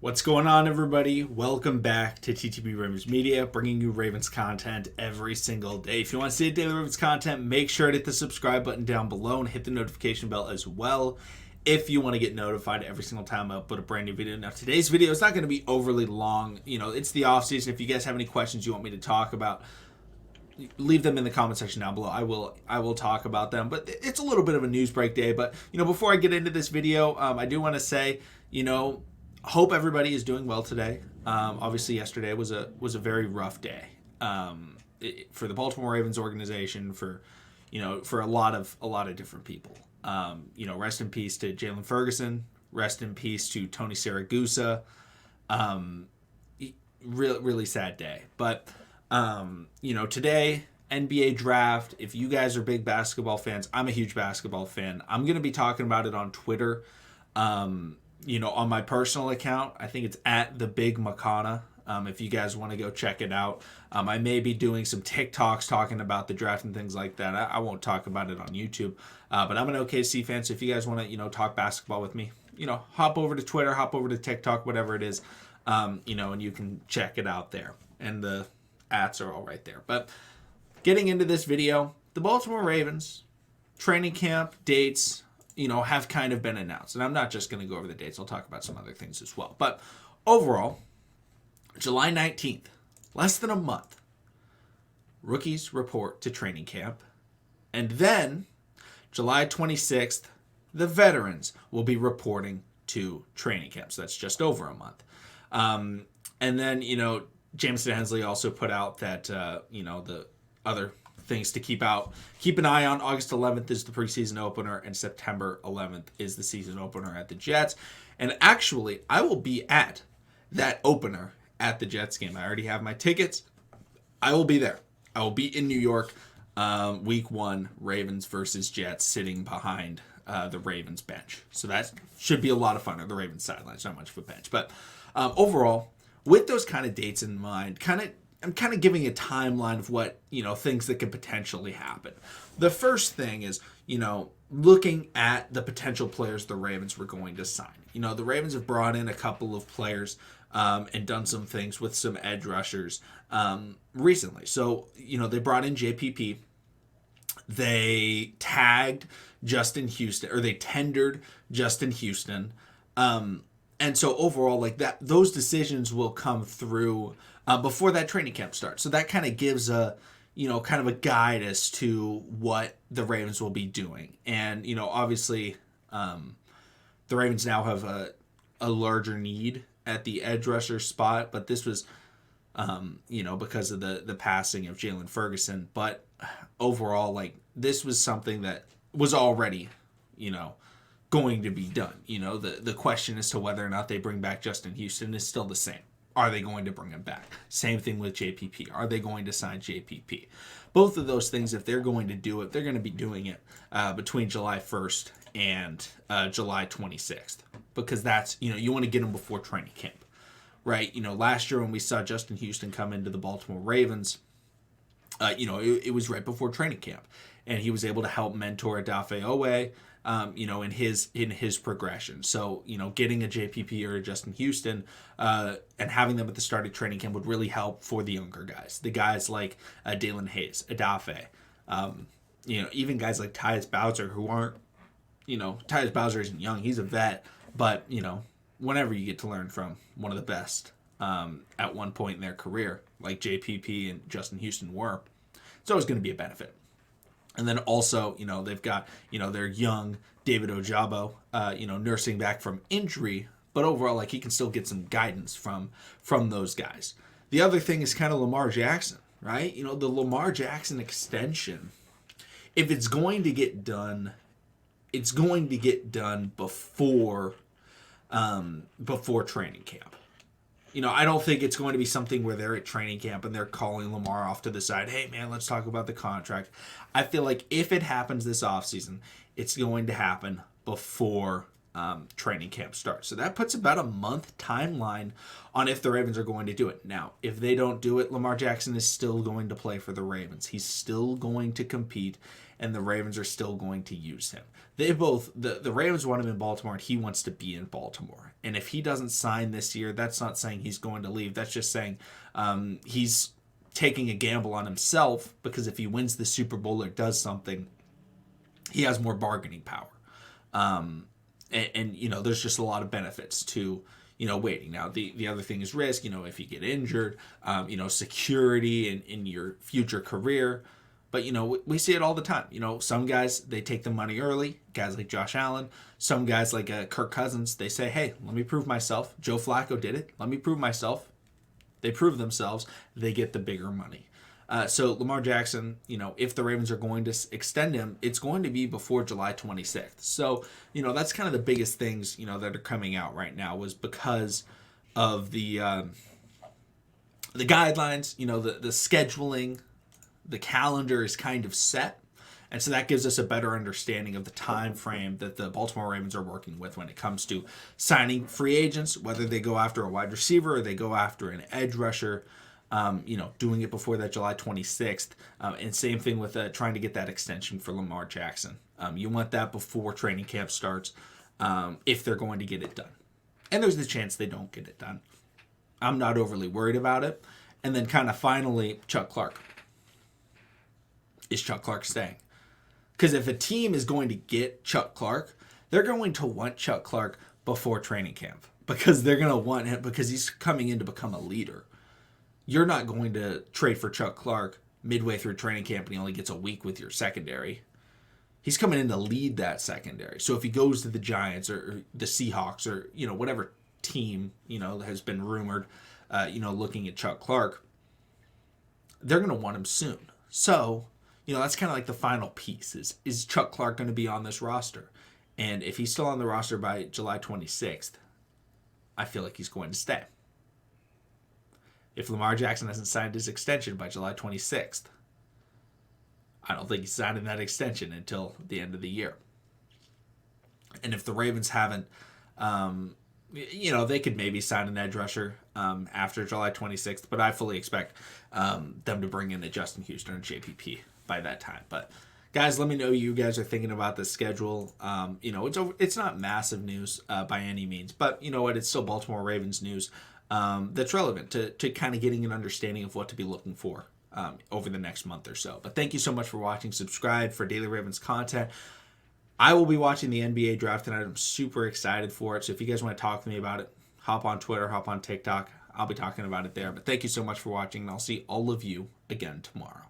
What's going on, everybody? Welcome back to TTB Ravens Media, bringing you Ravens content every single day. If you want to see daily Ravens content, make sure to hit the subscribe button down below and hit the notification bell as well if you want to get notified every single time I upload a brand new video. Now, today's video is not going to be overly long. It's the off season. If you guys have any questions you want me to talk about, leave them in the comment section down below. I will talk about them. But it's a little bit of a news break day. But before I get into this video, I do want to say, hope everybody is doing well today. Obviously, yesterday was a very rough day for the Baltimore Ravens organization, for a lot of different people. Rest in peace to Jalen Ferguson. Rest in peace to Tony Siragusa. Really sad day. But today, NBA draft. If you guys are big basketball fans, I'm a huge basketball fan. I'm gonna be talking about it on Twitter. On my personal account, I think it's at the Big Makana. If you guys want to go check it out, I may be doing some TikToks talking about the draft and things like that. I won't talk about it on YouTube, but I'm an OKC fan. So if you guys want to, talk basketball with me, hop over to Twitter, hop over to TikTok, whatever it is, and you can check it out there. And the ats are all right there. But getting into this video, the Baltimore Ravens training camp dates, have kind of been announced. And I'm not just going to go over the dates. I'll talk about some other things as well. But overall, July 19th, less than a month, rookies report to training camp. And then, July 26th, the veterans will be reporting to training camp. So that's just over a month. And then, Jameson Hensley also put out that, the other things to keep an eye on. August 11th is the preseason opener, and September 11th is the season opener at the Jets. And actually, I will be at that opener at the Jets game. I already have my tickets. I will be there. I will be in New York, week 1, Ravens versus Jets, sitting behind the Ravens bench. So that should be a lot of fun, or the Ravens sideline. It's not much of a bench. But overall, with those kind of dates in mind, I'm kind of giving a timeline of what, things that could potentially happen. The first thing is, looking at the potential players the Ravens were going to sign. The Ravens have brought in a couple of players and done some things with some edge rushers recently. So, they brought in JPP. They tagged Justin Houston, or they tendered Justin Houston. And so overall, those decisions will come through before that training camp starts. So that kind of gives a guide as to what the Ravens will be doing. And, obviously, the Ravens now have a larger need at the edge rusher spot, but this was, because of the passing of Jalen Ferguson. But overall, this was something that was already, going to be done. The question as to whether or not they bring back Justin Houston is still the same. Are they going to bring him back? Same thing with JPP. Are they going to sign JPP? Both of those things, if they're going to do it, they're going to be doing it between July 1st and July 26th. Because that's, you want to get them before training camp, right? Last year when we saw Justin Houston come into the Baltimore Ravens, it was right before training camp. And he was able to help mentor Adafe Owe, in his progression. So, getting a JPP or a Justin Houston and having them at the start of training camp would really help for the younger guys. The guys like Dalen Hayes, Adafe, even guys like Tyus Bowser, who aren't, Tyus Bowser isn't young. He's a vet. But, whenever you get to learn from one of the best at one point in their career, like JPP and Justin Houston were, it's always going to be a benefit. And then also, they've got, their young David Ojabo, nursing back from injury. But overall, he can still get some guidance from those guys. The other thing is kind of Lamar Jackson, right? The Lamar Jackson extension, if it's going to get done, it's going to get done before training camp. I don't think it's going to be something where they're at training camp and they're calling Lamar off to the side. Hey, man, let's talk about the contract. I feel like if it happens this offseason, it's going to happen before training camp starts. So that puts about a month timeline on if the Ravens are going to do it. Now, if they don't do it, Lamar Jackson is still going to play for the Ravens. He's still going to compete and the Ravens are still going to use him. The Ravens want him in Baltimore, and he wants to be in Baltimore. And if he doesn't sign this year, that's not saying he's going to leave. That's just saying he's taking a gamble on himself, because if he wins the Super Bowl or does something, he has more bargaining power. And there's just a lot of benefits to, waiting. Now, the other thing is risk, if you get injured, security in your future career. But, we see it all the time. Some guys, they take the money early, guys like Josh Allen. Some guys like Kirk Cousins, they say, hey, let me prove myself. Joe Flacco did it. Let me prove myself. They prove themselves. They get the bigger money. So Lamar Jackson, if the Ravens are going to extend him, it's going to be before July 26th. So, that's kind of the biggest things, that are coming out right now, was because of the guidelines, the scheduling, the calendar is kind of set. And so that gives us a better understanding of the time frame that the Baltimore Ravens are working with when it comes to signing free agents, whether they go after a wide receiver or they go after an edge rusher. Doing it before that July 26th. And same thing with trying to get that extension for Lamar Jackson. You want that before training camp starts, if they're going to get it done. And there's the chance they don't get it done. I'm not overly worried about it. And then kind of finally, Chuck Clark. Is Chuck Clark staying? Because if a team is going to get Chuck Clark, they're going to want Chuck Clark before training camp. Because they're going to want him, because he's coming in to become a leader. You're not going to trade for Chuck Clark midway through training camp and he only gets a week with your secondary. He's coming in to lead that secondary. So if he goes to the Giants or the Seahawks or, whatever team, has been rumored, looking at Chuck Clark, they're going to want him soon. So, that's kind of like the final piece is Chuck Clark going to be on this roster? And if he's still on the roster by July 26th, I feel like he's going to stay. If Lamar Jackson hasn't signed his extension by July 26th, I don't think he's signing that extension until the end of the year. And if the Ravens haven't, they could maybe sign an edge rusher after July 26th, but I fully expect them to bring in a Justin Houston or JPP by that time. But guys, let me know what you guys are thinking about the schedule. It's not massive news by any means, but you know what? It's still Baltimore Ravens news. That's relevant to kind of getting an understanding of what to be looking for over the next month or so. But thank you so much for watching. Subscribe for Daily Ravens content. I will be watching the NBA draft tonight. I'm super excited for it. So if you guys want to talk to me about it, hop on Twitter, hop on TikTok. I'll be talking about it there. But thank you so much for watching, and I'll see all of you again tomorrow.